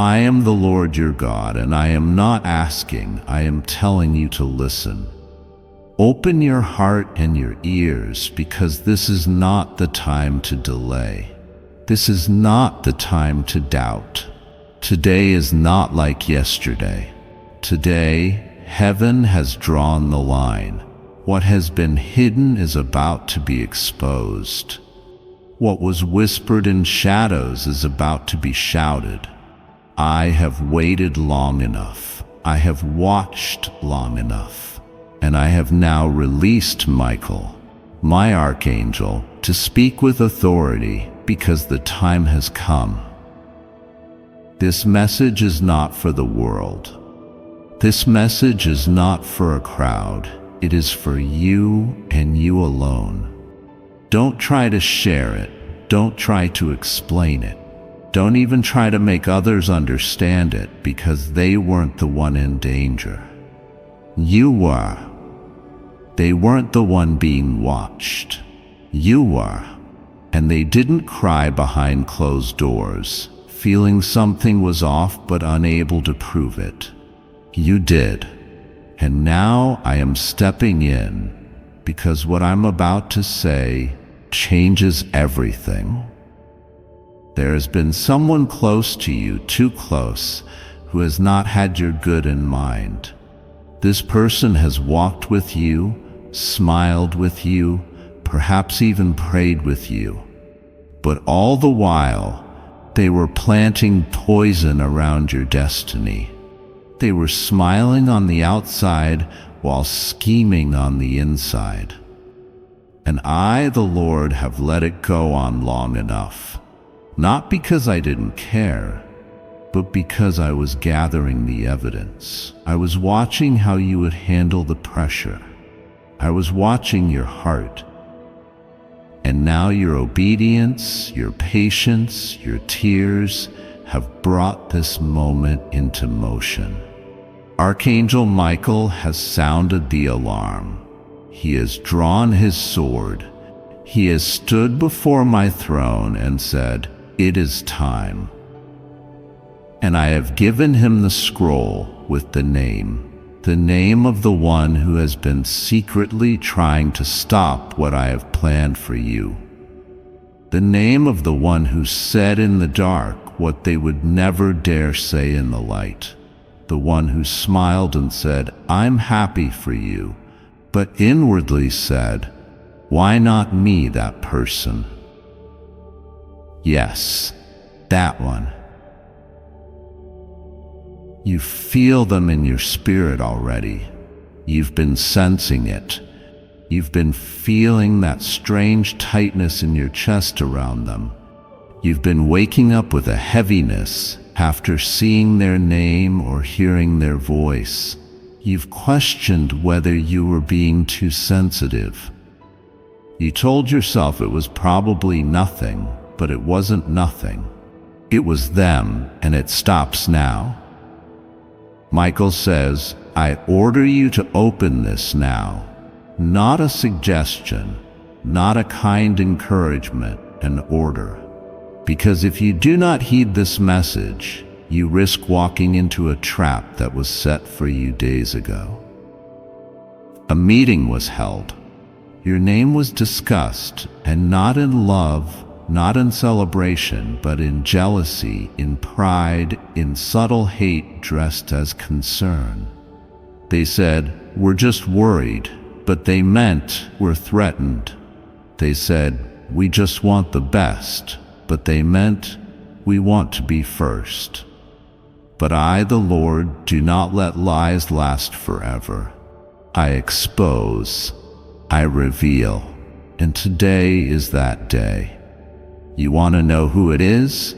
I am the Lord your God, and I am not asking, I am telling you to listen. Open your heart and your ears, because this is not the time to delay. This is not the time to doubt. Today is not like yesterday. Today, heaven has drawn the line. What has been hidden is about to be exposed. What was whispered in shadows is about to be shouted. I have waited long enough. I have watched long enough. And I have now released Michael, my Archangel, to speak with authority, because the time has come. This message is not for the world. This message is not for a crowd. It is for you and you alone. Don't try to share it. Don't try to explain it. Don't even try to make others understand it, because they weren't the one in danger. You were. They weren't the one being watched. You were. And they didn't cry behind closed doors, feeling something was off but unable to prove it. You did. And now I am stepping in, because what I'm about to say changes everything. There has been someone close to you, too close, who has not had your good in mind. This person has walked with you, smiled with you, perhaps even prayed with you. But all the while, they were planting poison around your destiny. They were smiling on the outside while scheming on the inside. And I, the Lord, have let it go on long enough. Not because I didn't care, but because I was gathering the evidence. I was watching how you would handle the pressure. I was watching your heart. And now your obedience, your patience, your tears have brought this moment into motion. Archangel Michael has sounded the alarm. He has drawn his sword. He has stood before my throne and said, "It is time." And I have given him the scroll with the name of the one who has been secretly trying to stop what I have planned for you. The name of the one who said in the dark what they would never dare say in the light. The one who smiled and said, "I'm happy for you," but inwardly said, "Why not me, that person?" Yes, that one. You feel them in your spirit already. You've been sensing it. You've been feeling that strange tightness in your chest around them. You've been waking up with a heaviness after seeing their name or hearing their voice. You've questioned whether you were being too sensitive. You told yourself it was probably nothing, but it wasn't nothing. It was them, and it stops now. Michael says, "I order you to open this now." Not a suggestion, not a kind encouragement, an order. Because if you do not heed this message, you risk walking into a trap that was set for you days ago. A meeting was held. Your name was discussed, and not in love, not in celebration, but in jealousy, in pride, in subtle hate dressed as concern. They said, "We're just worried," but they meant, "We're threatened." They said, "We just want the best," but they meant, "We want to be first." But I, the Lord, do not let lies last forever. I expose, I reveal, and today is that day. You want to know who it is?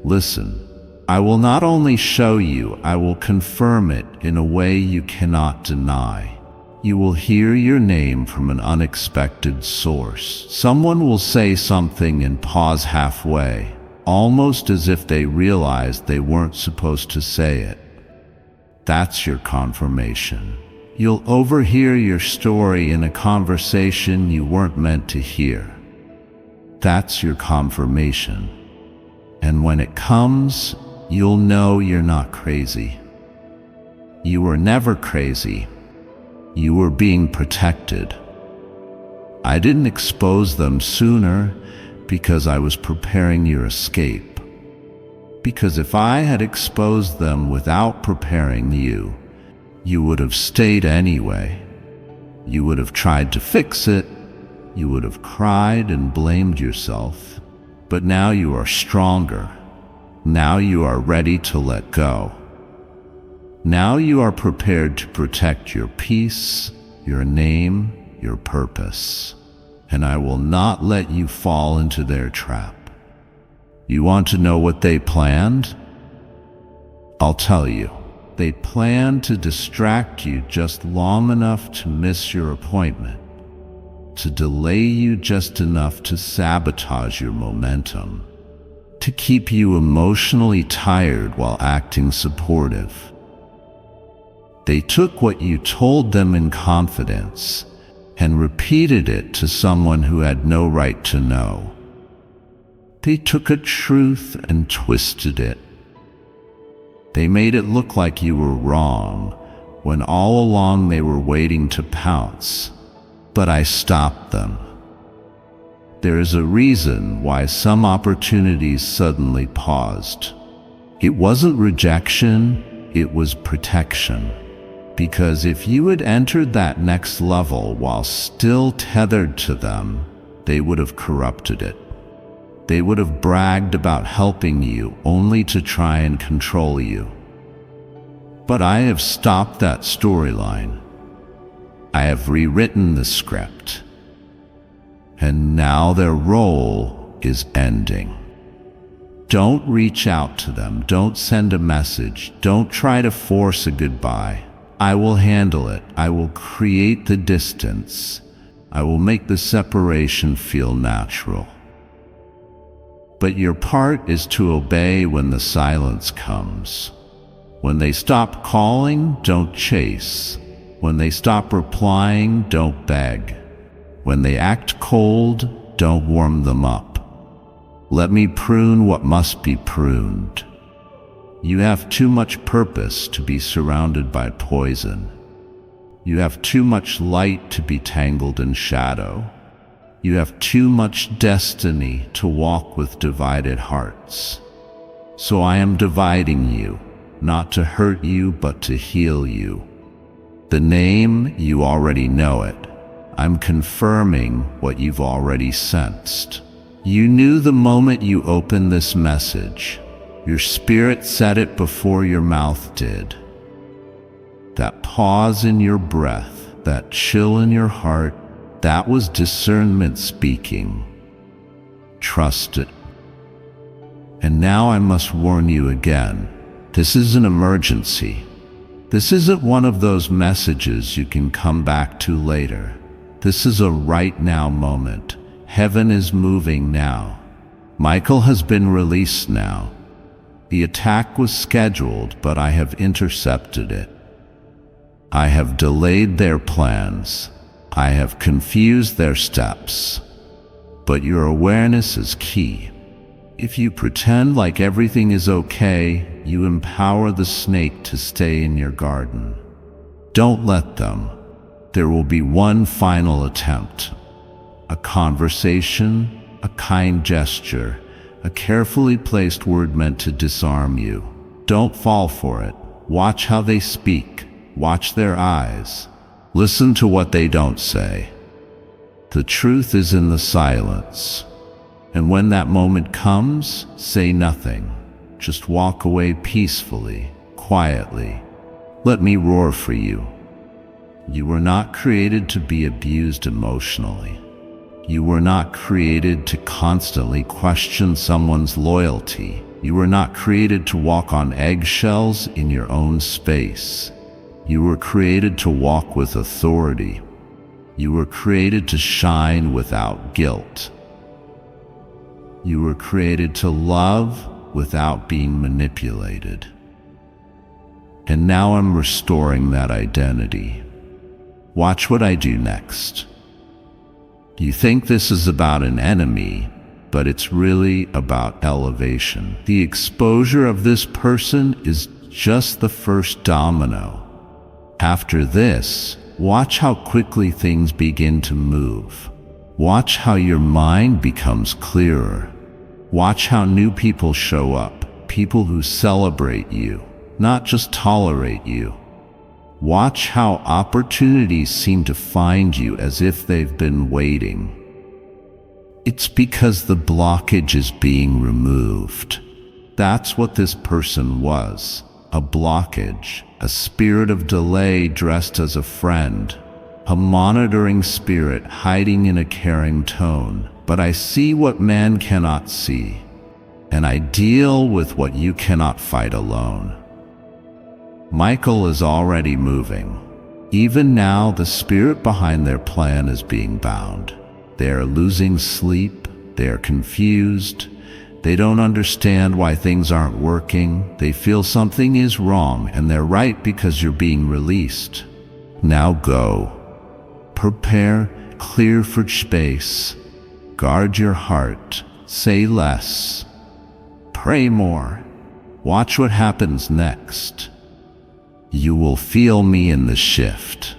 Listen, I will not only show you, I will confirm it in a way you cannot deny. You will hear your name from an unexpected source. Someone will say something and pause halfway, almost as if they realized they weren't supposed to say it. That's your confirmation. You'll overhear your story in a conversation you weren't meant to hear. That's your confirmation. And when it comes, you'll know you're not crazy. You were never crazy. You were being protected. I didn't expose them sooner because I was preparing your escape. Because if I had exposed them without preparing you, you would have stayed anyway. You would have tried to fix it. You would have cried and blamed yourself. But now you are stronger. Now you are ready to let go. Now you are prepared to protect your peace, your name, your purpose. And I will not let you fall into their trap. You want to know what they planned? I'll tell you. They planned to distract you just long enough to miss your appointment, to delay you just enough to sabotage your momentum, to keep you emotionally tired while acting supportive. They took what you told them in confidence and repeated it to someone who had no right to know. They took a truth and twisted it. They made it look like you were wrong, when all along they were waiting to pounce. But I stopped them. There is a reason why some opportunities suddenly paused. It wasn't rejection, it was protection. Because if you had entered that next level while still tethered to them, they would have corrupted it. They would have bragged about helping you only to try and control you. But I have stopped that storyline. I have rewritten the script. And now their role is ending. Don't reach out to them. Don't send a message. Don't try to force a goodbye. I will handle it. I will create the distance. I will make the separation feel natural. But your part is to obey when the silence comes. When they stop calling, don't chase. When they stop replying, don't beg. When they act cold, don't warm them up. Let me prune what must be pruned. You have too much purpose to be surrounded by poison. You have too much light to be tangled in shadow. You have too much destiny to walk with divided hearts. So I am dividing you, not to hurt you, but to heal you. The name, you already know it. I'm confirming what you've already sensed. You knew the moment you opened this message. Your spirit said it before your mouth did. That pause in your breath, that chill in your heart, that was discernment speaking. Trust it. And now I must warn you again. This is an emergency. This isn't one of those messages you can come back to later. This is a right now moment. Heaven is moving now. Michael has been released now. The attack was scheduled, but I have intercepted it. I have delayed their plans. I have confused their steps. But your awareness is key. If you pretend like everything is okay, you empower the snake to stay in your garden. Don't let them. There will be one final attempt. A conversation, a kind gesture, a carefully placed word meant to disarm you. Don't fall for it. Watch how they speak. Watch their eyes. Listen to what they don't say. The truth is in the silence. And when that moment comes, say nothing. Just walk away peacefully, quietly. Let me roar for you. You were not created to be abused emotionally. You were not created to constantly question someone's loyalty. You were not created to walk on eggshells in your own space. You were created to walk with authority. You were created to shine without guilt. You were created to love without being manipulated. And now I'm restoring that identity. Watch what I do next. You think this is about an enemy, but it's really about elevation. The exposure of this person is just the first domino. After this, watch how quickly things begin to move. Watch how your mind becomes clearer. Watch how new people show up, people who celebrate you, not just tolerate you. Watch how opportunities seem to find you as if they've been waiting. It's because the blockage is being removed. That's what this person was, a blockage, a spirit of delay dressed as a friend, a monitoring spirit hiding in a caring tone. But I see what man cannot see, and I deal with what you cannot fight alone. Michael is already moving. Even now, the spirit behind their plan is being bound. They are losing sleep, they are confused, they don't understand why things aren't working, they feel something is wrong, and they're right because you're being released. Now go. Prepare, clear for space. Guard your heart. Say less. Pray more. Watch what happens next. You will feel me in the shift.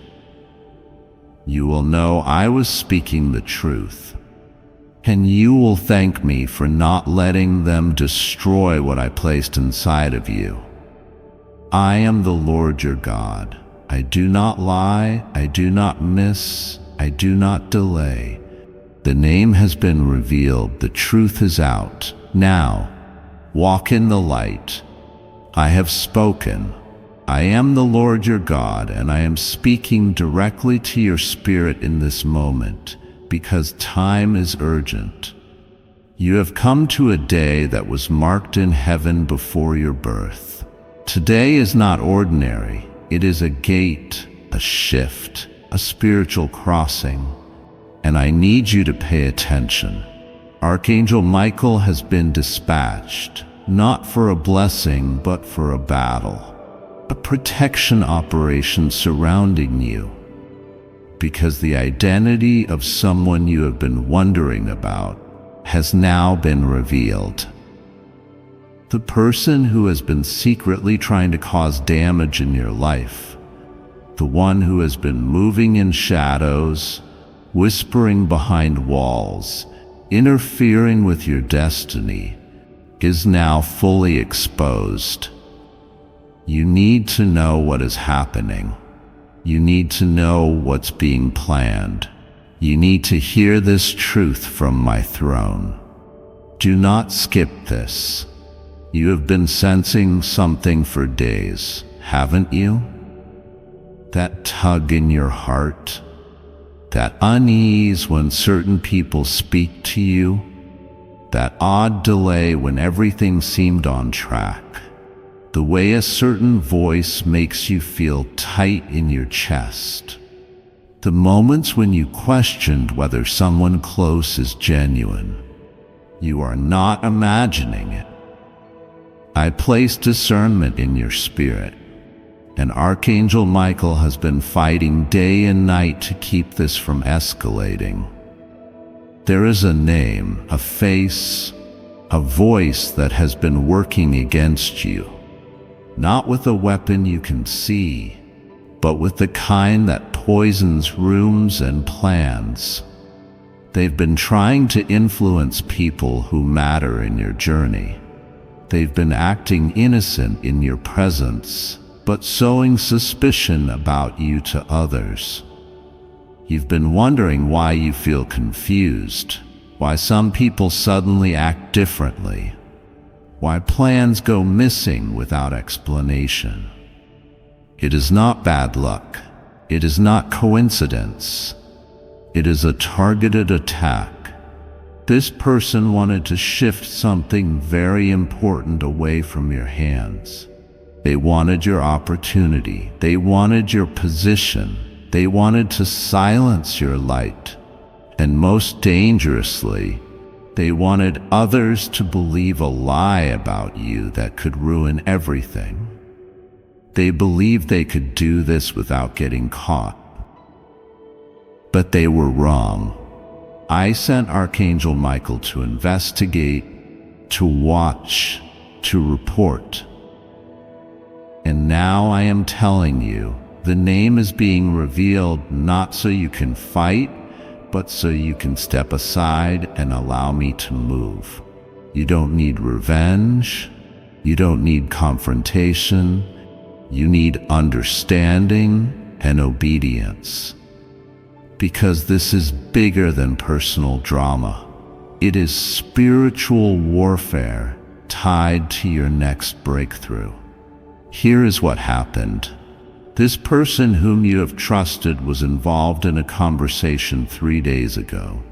You will know I was speaking the truth. And you will thank me for not letting them destroy what I placed inside of you. I am the Lord your God. I do not lie, I do not miss, I do not delay. The name has been revealed, the truth is out. Now, walk in the light. I have spoken. I am the Lord your God, and I am speaking directly to your spirit in this moment, because time is urgent. You have come to a day that was marked in heaven before your birth. Today is not ordinary. It is a gate, a shift, a spiritual crossing. And I need you to pay attention. Archangel Michael has been dispatched, not for a blessing, but for a battle. A protection operation surrounding you. Because the identity of someone you have been wondering about has now been revealed. The person who has been secretly trying to cause damage in your life. The one who has been moving in shadows, whispering behind walls, interfering with your destiny, is now fully exposed. You need to know what is happening. You need to know what's being planned. You need to hear this truth from my throne. Do not skip this. You have been sensing something for days, haven't you? That tug in your heart, that unease when certain people speak to you, that odd delay when everything seemed on track. The way a certain voice makes you feel tight in your chest. The moments when you questioned whether someone close is genuine. You are not imagining it. I place discernment in your spirit, and Archangel Michael has been fighting day and night to keep this from escalating. There is a name, a face, a voice that has been working against you. Not with a weapon you can see, but with the kind that poisons rooms and plans. They've been trying to influence people who matter in your journey. They've been acting innocent in your presence, but sowing suspicion about you to others. You've been wondering why you feel confused, why some people suddenly act differently, why plans go missing without explanation. It is not bad luck. It is not coincidence. It is a targeted attack. This person wanted to shift something very important away from your hands. They wanted your opportunity. They wanted your position. They wanted to silence your light. And most dangerously, they wanted others to believe a lie about you that could ruin everything. They believed they could do this without getting caught. But they were wrong. I sent Archangel Michael to investigate, to watch, to report. And now I am telling you, the name is being revealed not so you can fight, but so you can step aside and allow me to move. You don't need revenge. You don't need confrontation. You need understanding and obedience. Because this is bigger than personal drama. It is spiritual warfare tied to your next breakthrough. Here is what happened. This person whom you have trusted was involved in a conversation 3 days ago.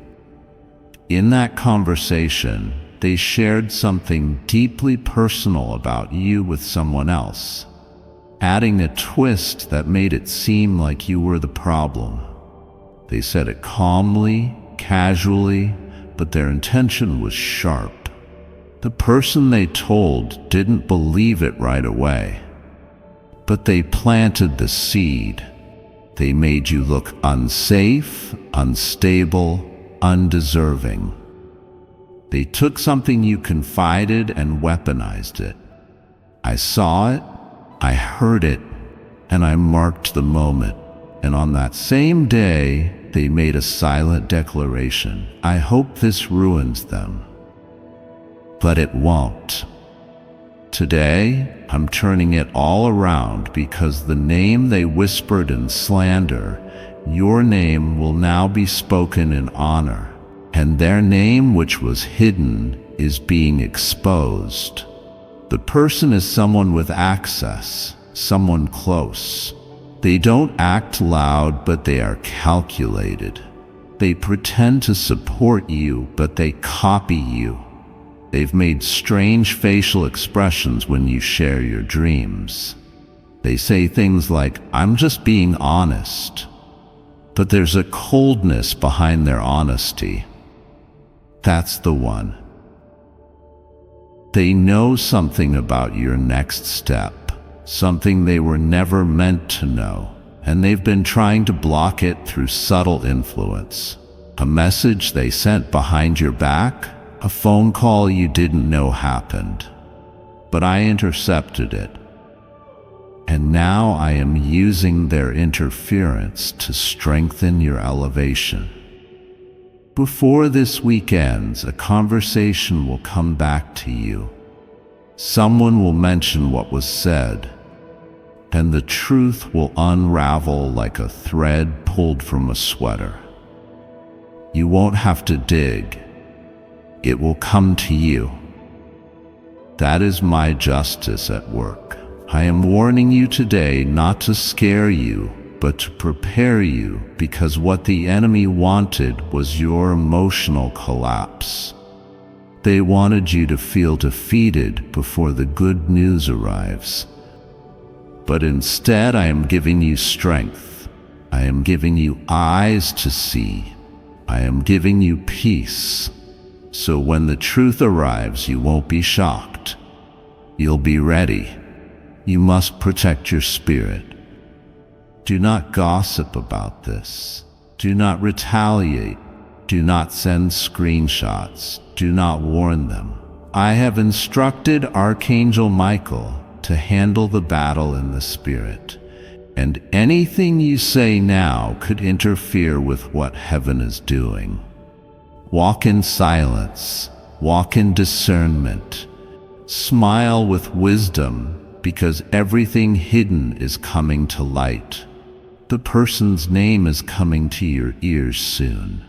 In that conversation, they shared something deeply personal about you with someone else, adding a twist that made it seem like you were the problem. They said it calmly, casually, but their intention was sharp. The person they told didn't believe it right away. But they planted the seed. They made you look unsafe, unstable, undeserving. They took something you confided and weaponized it. I saw it, I heard it, and I marked the moment. And on that same day, they made a silent declaration. I hope this ruins them. But it won't. Today, I'm turning it all around because the name they whispered in slander, your name will now be spoken in honor, and their name which was hidden is being exposed. The person is someone with access, someone close. They don't act loud, but they are calculated. They pretend to support you, but they copy you. They've made strange facial expressions when you share your dreams. They say things like, "I'm just being honest." But there's a coldness behind their honesty. That's the one. They know something about your next step, something they were never meant to know, and they've been trying to block it through subtle influence. A message they sent behind your back, a phone call you didn't know happened, but I intercepted it. And now I am using their interference to strengthen your elevation. Before this week ends, a conversation will come back to you. Someone will mention what was said, and the truth will unravel like a thread pulled from a sweater. You won't have to dig. It will come to you. That is my justice at work. I am warning you today not to scare you, but to prepare you, because what the enemy wanted was your emotional collapse. They wanted you to feel defeated before the good news arrives. But instead, I am giving you strength. I am giving you eyes to see. I am giving you peace. So when the truth arrives, you won't be shocked. You'll be ready. You must protect your spirit. Do not gossip about this. Do not retaliate. Do not send screenshots. Do not warn them. I have instructed Archangel Michael to handle the battle in the spirit, and anything you say now could interfere with what heaven is doing. Walk in silence. Walk in discernment. Smile with wisdom, because everything hidden is coming to light. The person's name is coming to your ears soon.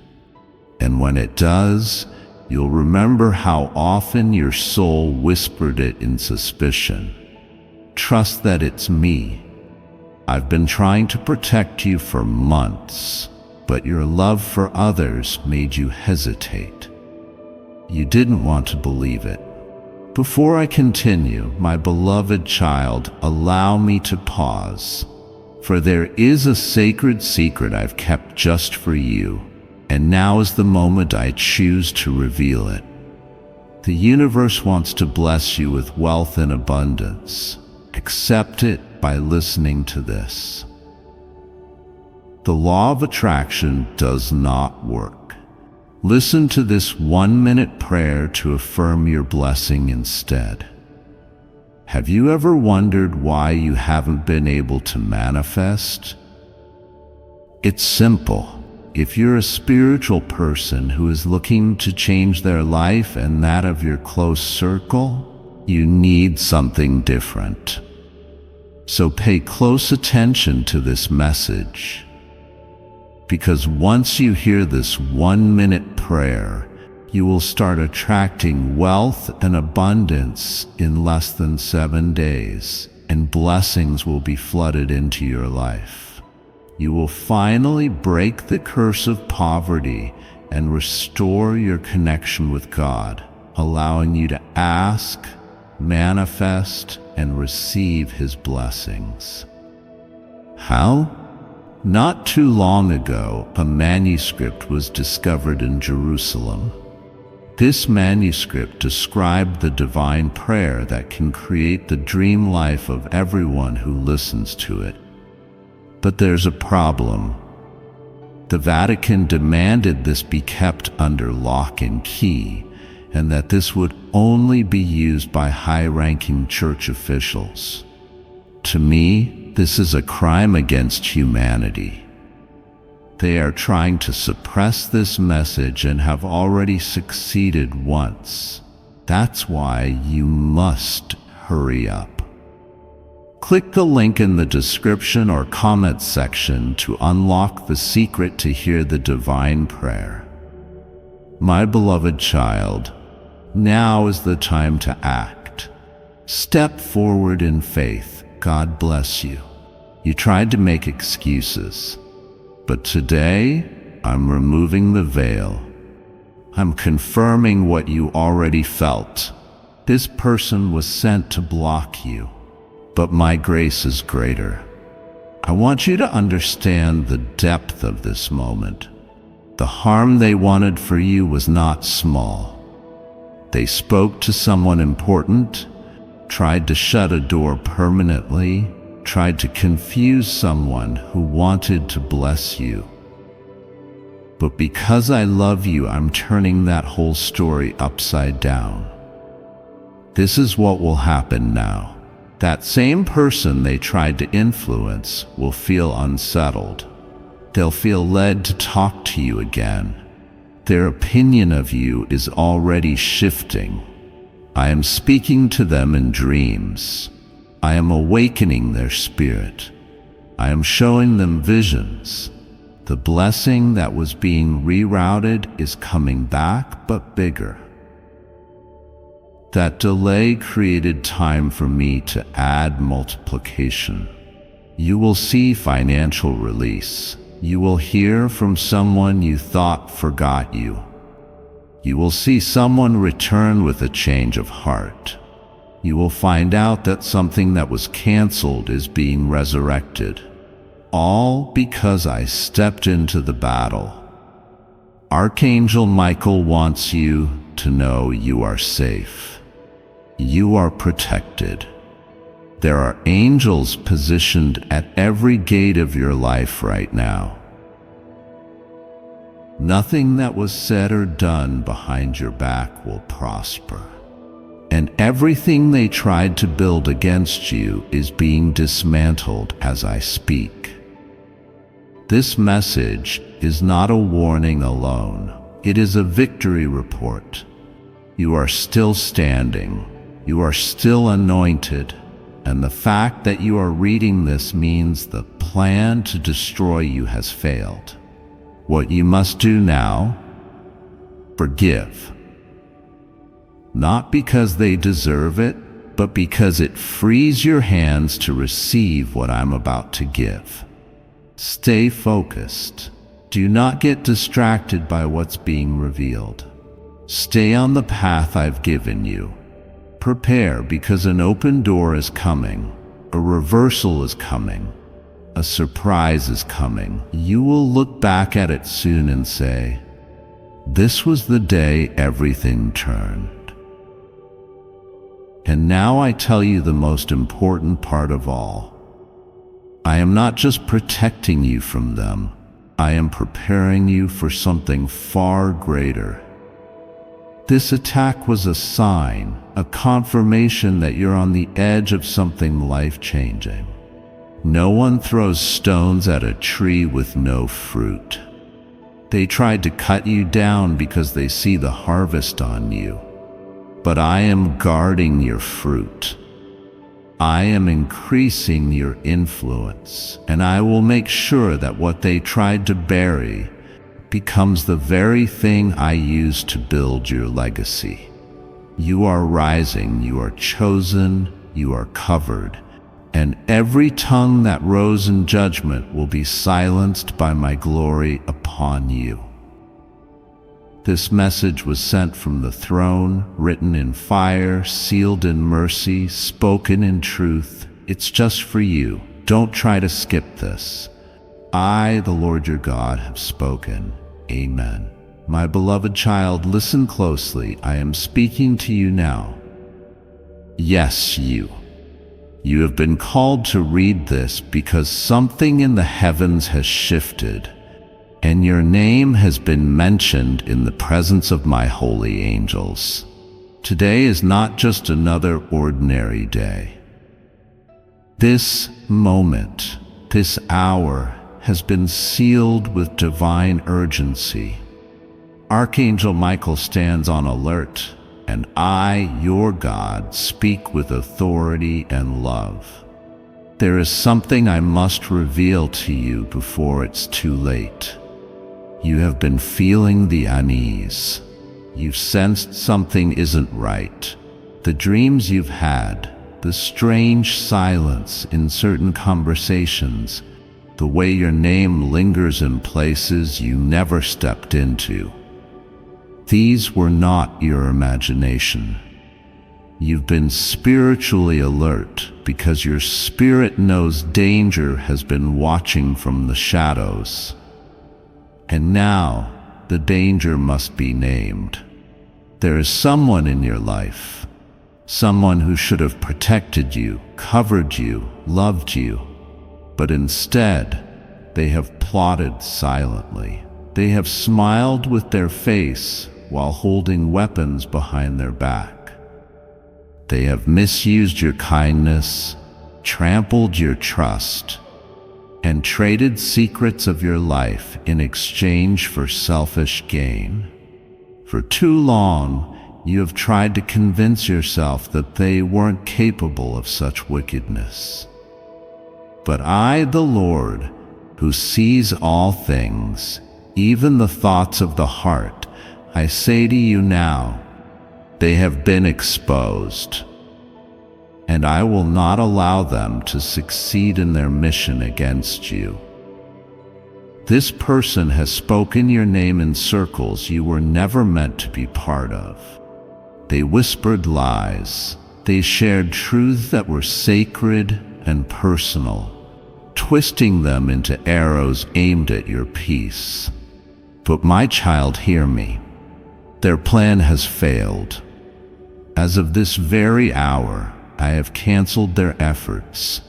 And when it does, you'll remember how often your soul whispered it in suspicion. Trust that it's me. I've been trying to protect you for months, but your love for others made you hesitate. You didn't want to believe it. Before I continue, my beloved child, allow me to pause. For there is a sacred secret I've kept just for you, and now is the moment I choose to reveal it. The universe wants to bless you with wealth and abundance. Accept it by listening to this. The law of attraction does not work. Listen to this 1-minute prayer to affirm your blessing instead. Have you ever wondered why you haven't been able to manifest? It's simple. If you're a spiritual person who is looking to change their life and that of your close circle, you need something different. So pay close attention to this message. Because once you hear this 1-minute prayer, you will start attracting wealth and abundance in less than 7 days, and blessings will be flooded into your life. You will finally break the curse of poverty and restore your connection with God, allowing you to ask, manifest, and receive His blessings. How? Not too long ago, a manuscript was discovered in Jerusalem. This manuscript described the divine prayer that can create the dream life of everyone who listens to it. But there's a problem. The Vatican demanded this be kept under lock and key, and that this would only be used by high-ranking church officials. To me, this is a crime against humanity. They are trying to suppress this message and have already succeeded once. That's why you must hurry up. Click the link in the description or comment section to unlock the secret to hear the divine prayer. My beloved child, now is the time to act. Step forward in faith. God bless you. You tried to make excuses, but today I'm removing the veil. I'm confirming what you already felt. This person was sent to block you. But my grace is greater. I want you to understand the depth of this moment. The harm they wanted for you was not small. They spoke to someone important, tried to shut a door permanently, tried to confuse someone who wanted to bless you. But because I love you, I'm turning that whole story upside down. This is what will happen now. That same person they tried to influence will feel unsettled. They'll feel led to talk to you again. Their opinion of you is already shifting. I am speaking to them in dreams. I am awakening their spirit. I am showing them visions. The blessing that was being rerouted is coming back, but bigger. That delay created time for me to add multiplication. You will see financial release. You will hear from someone you thought forgot you. You will see someone return with a change of heart. You will find out that something that was canceled is being resurrected. All because I stepped into the battle. Archangel Michael wants you to know you are safe. You are protected. There are angels positioned at every gate of your life right now. Nothing that was said or done behind your back will prosper. And everything they tried to build against you is being dismantled as I speak. This message is not a warning alone. It is a victory report. You are still standing. You are still anointed, and the fact that you are reading this means the plan to destroy you has failed. What you must do now? Forgive. Not because they deserve it, but because it frees your hands to receive what I'm about to give. Stay focused. Do not get distracted by what's being revealed. Stay on the path I've given you. Prepare, because an open door is coming, a reversal is coming, a surprise is coming. You will look back at it soon and say, "This was the day everything turned." And now I tell you the most important part of all. I am not just protecting you from them, I am preparing you for something far greater. This attack was a sign, a confirmation that you're on the edge of something life-changing. No one throws stones at a tree with no fruit. They tried to cut you down because they see the harvest on you. But I am guarding your fruit. I am increasing your influence, and I will make sure that what they tried to bury becomes the very thing I use to build your legacy. You are rising, you are chosen, you are covered, and every tongue that rose in judgment will be silenced by my glory upon you. This message was sent from the throne, written in fire, sealed in mercy, spoken in truth. It's just for you. Don't try to skip this. I, the Lord your God, have spoken. Amen. My beloved child, listen closely. I am speaking to you now. Yes, you. You have been called to read this because something in the heavens has shifted, and your name has been mentioned in the presence of my holy angels. Today is not just another ordinary day. This moment, this hour, has been sealed with divine urgency. Archangel Michael stands on alert, and I, your God, speak with authority and love. There is something I must reveal to you before it's too late. You have been feeling the unease. You've sensed something isn't right. The dreams you've had, the strange silence in certain conversations, the way your name lingers in places you never stepped into. These were not your imagination. You've been spiritually alert because your spirit knows danger has been watching from the shadows. And now the danger must be named. There is someone in your life, someone who should have protected you, covered you, loved you, but instead they have plotted silently. They have smiled with their face while holding weapons behind their back. They have misused your kindness, trampled your trust, and traded secrets of your life in exchange for selfish gain. For too long, you have tried to convince yourself that they weren't capable of such wickedness. But I, the Lord, who sees all things, even the thoughts of the heart, I say to you now, they have been exposed, and I will not allow them to succeed in their mission against you. This person has spoken your name in circles you were never meant to be part of. They whispered lies. They shared truths that were sacred and personal, twisting them into arrows aimed at your peace. But my child, hear me. Their plan has failed. As of this very hour, I have canceled their efforts.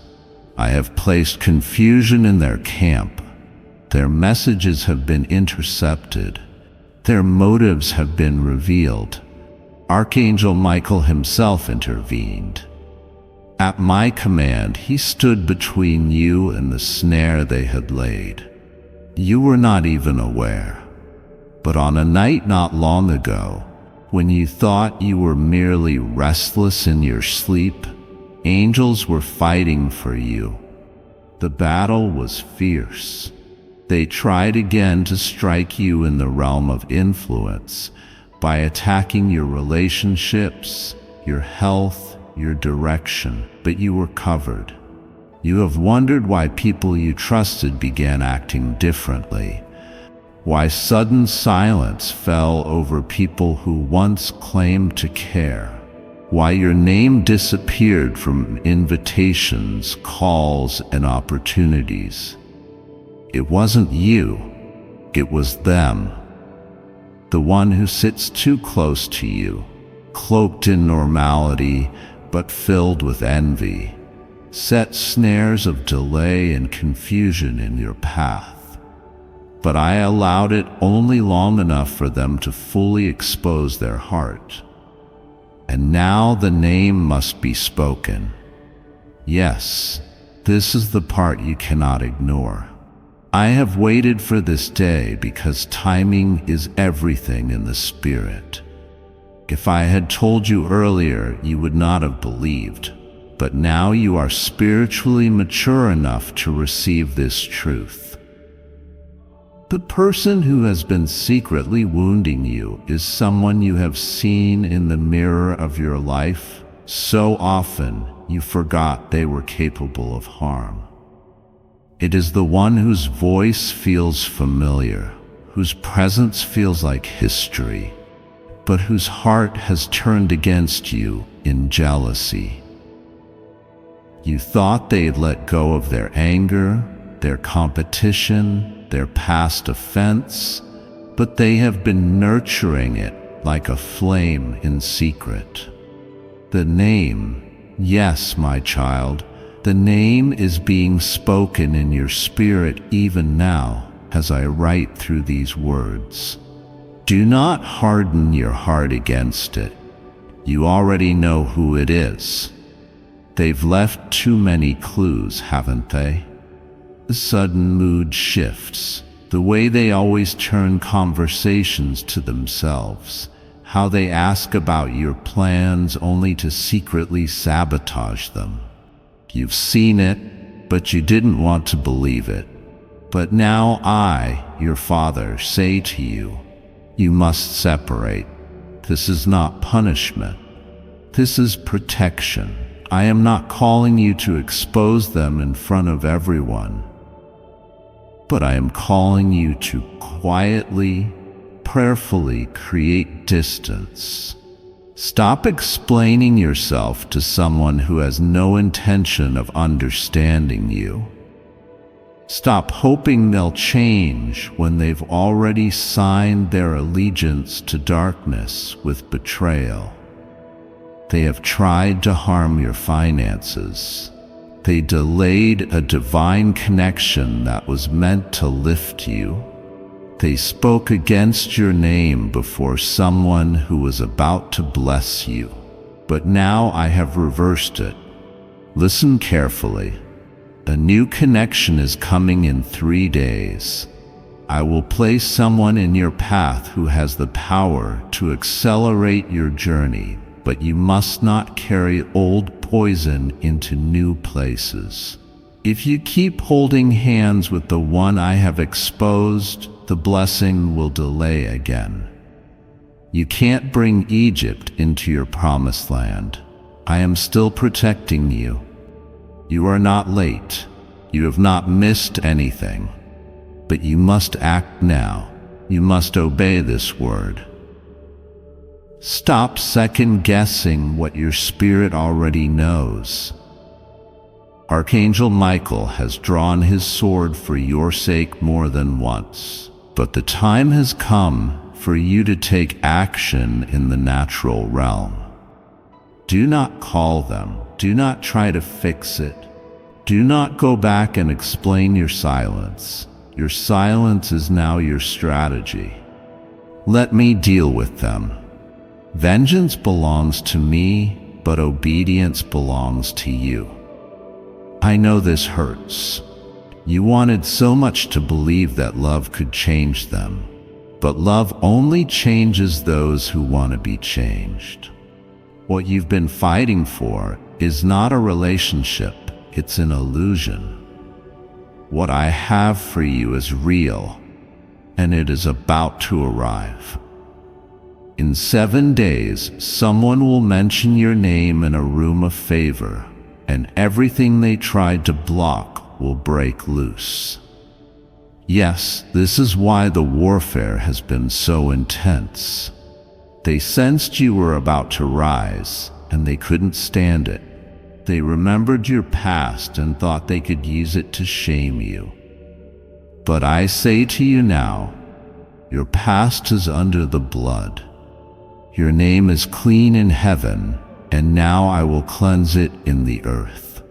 I have placed confusion in their camp. Their messages have been intercepted. Their motives have been revealed. Archangel Michael himself intervened. At my command, he stood between you and the snare they had laid. You were not even aware. But on a night not long ago, when you thought you were merely restless in your sleep, angels were fighting for you. The battle was fierce. They tried again to strike you in the realm of influence by attacking your relationships, your health, your direction, but you were covered. You have wondered why people you trusted began acting differently, why sudden silence fell over people who once claimed to care, why your name disappeared from invitations, calls, and opportunities. It wasn't you, it was them. The one who sits too close to you, cloaked in normality but filled with envy, set snares of delay and confusion in your path. but I allowed it only long enough for them to fully expose their heart. And now the name must be spoken. Yes, this is the part you cannot ignore. I have waited for this day because timing is everything in the spirit. If I had told you earlier, you would not have believed, but now you are spiritually mature enough to receive this truth. The person who has been secretly wounding you is someone you have seen in the mirror of your life so often you forgot they were capable of harm. It is the one whose voice feels familiar, whose presence feels like history, but whose heart has turned against you in jealousy. You thought they'd let go of their anger, their competition, their past offense, but they have been nurturing it like a flame in secret. The name, yes, my child, the name is being spoken in your spirit even now as I write through these words. Do not harden your heart against it. You already know who it is. They've left too many clues, haven't they? The sudden mood shifts, the way they always turn conversations to themselves, how they ask about your plans only to secretly sabotage them. You've seen it, but you didn't want to believe it. But now I, your father, say to you, you must separate. This is not punishment. This is protection. I am not calling you to expose them in front of everyone, but I am calling you to quietly, prayerfully create distance. Stop explaining yourself to someone who has no intention of understanding you. Stop hoping they'll change when they've already signed their allegiance to darkness with betrayal. They have tried to harm your finances. They delayed a divine connection that was meant to lift you. They spoke against your name before someone who was about to bless you. But now I have reversed it. Listen carefully. A new connection is coming in 3 days. I will place someone in your path who has the power to accelerate your journey, but you must not carry old poison into new places. If you keep holding hands with the one I have exposed, the blessing will delay again. You can't bring Egypt into your promised land. I am still protecting you. You are not late. You have not missed anything. But you must act now. You must obey this word. Stop second-guessing what your spirit already knows. Archangel Michael has drawn his sword for your sake more than once, but the time has come for you to take action in the natural realm. Do not call them. Do not try to fix it. Do not go back and explain your silence. Your silence is now your strategy. Let me deal with them. Vengeance belongs to me, but obedience belongs to you. I know this hurts. You wanted so much to believe that love could change them, but love only changes those who want to be changed. What you've been fighting for is not a relationship, it's an illusion. What I have for you is real, and it is about to arrive. In 7 days, someone will mention your name in a room of favor, and everything they tried to block will break loose. Yes, this is why the warfare has been so intense. They sensed you were about to rise, and they couldn't stand it. They remembered your past and thought they could use it to shame you. But I say to you now, your past is under the blood. Your name is clean in heaven, and now I will cleanse it in the earth.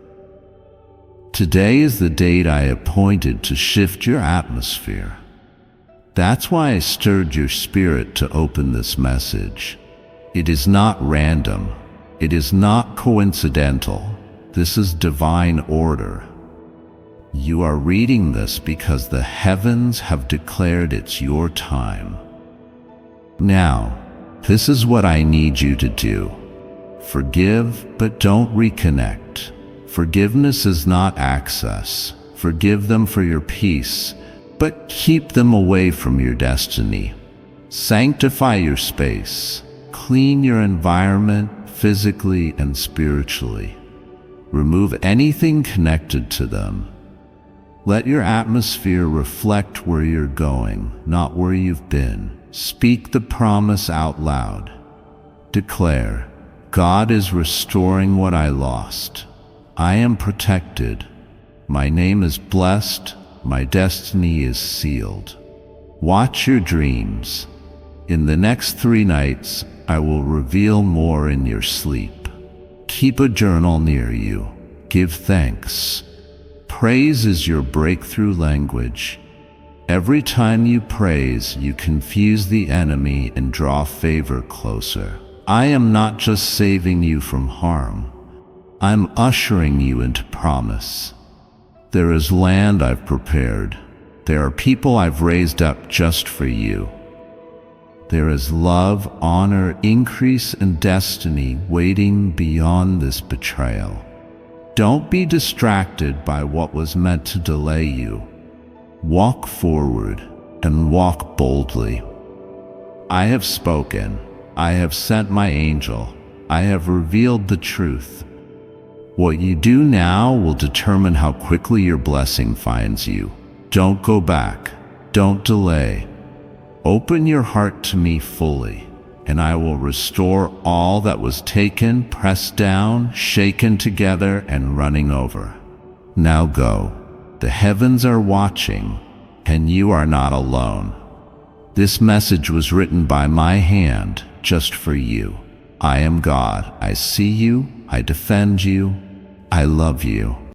Today is the date I appointed to shift your atmosphere. That's why I stirred your spirit to open this message. It is not random. It is not coincidental. This is divine order. You are reading this because the heavens have declared it's your time. Now, this is what I need you to do. Forgive, but don't reconnect. Forgiveness is not access. Forgive them for your peace, but keep them away from your destiny. Sanctify your space. Clean your environment physically and spiritually. Remove anything connected to them. Let your atmosphere reflect where you're going, not where you've been. Speak the promise out loud. Declare, God is restoring what I lost. I am protected. My name is blessed. My destiny is sealed. Watch your dreams. In the next 3 nights, I will reveal more in your sleep. Keep a journal near you. Give thanks. Praise is your breakthrough language. Every time you praise, you confuse the enemy and draw favor closer. I am not just saving you from harm. I'm ushering you into promise. There is land I've prepared. There are people I've raised up just for you. There is love, honor, increase, and destiny waiting beyond this betrayal. Don't be distracted by what was meant to delay you. Walk forward and walk boldly. I have spoken. I have sent my angel. I have revealed the truth. What you do now will determine how quickly your blessing finds you. Don't go back. Don't delay. Open your heart to me fully, and I will restore all that was taken, pressed down, shaken together, and running over. Now go. The heavens are watching, and you are not alone. This message was written by my hand just for you. I am God. I see you. I defend you. I love you.